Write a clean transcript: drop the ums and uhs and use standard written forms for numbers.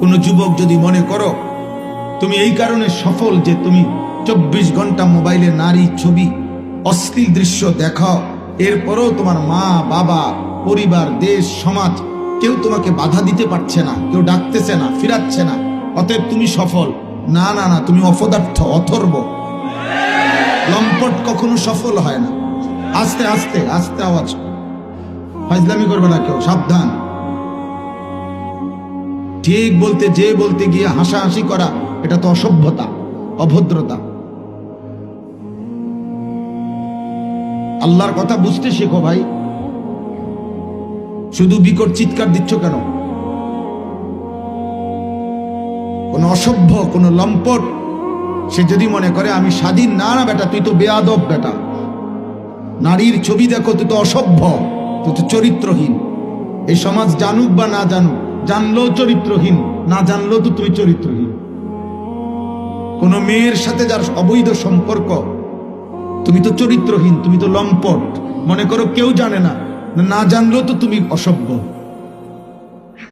কোনো যুবক যদি মনে করো তুমি এই কারণে সফল যে তুমি 24 ঘন্টা মোবাইলে নারী ছবি অশ্লীল দৃশ্য দেখাও, এরপরও তোমার মা বাবা পরিবার দেশ সমাজ কেউ তোমাকে বাধা দিতে পারছে না, কেউ ডাকতেছে না, ফিরাচ্ছে না, অতএব তুমি সফল। না না না, তুমি অপদার্থ, অথর্ব। লম্পট কখনো সফল হয় না। আস্তে আস্তে আস্তে আওয়াজ, ফাজলামি করবে না কেউ, সাবধান। ঠিক বলতে যে বলতে গিয়ে হাসাহাসি করা, এটা তো অসভ্যতা, অভদ্রতা। আল্লাহর কথা বুঝতে শেখো ভাই। শুধু বিকট চিৎকার দিচ্ছ কেন? কোন অসভ্য, কোন লম্পট সে যদি মনে করে আমি স্বাধীন, না না বেটা, তুই তো বেয়াদব বেটা। নারীর ছবি দেখো, তুই তো অসভ্য, তুই তো চরিত্রহীন। এই সমাজ জানুক বা না জানুক, জানলেও চরিত্রহীন, না জানলেও তো তুই চরিত্রহীন। কোন মেয়ের সাথে যার অবৈধ সম্পর্ক, তুমি তো চরিত্রহীন, তুমি তো লম্পট। মনে করো কেউ জানে না, না জানলেও তো তুমি অসভ্য।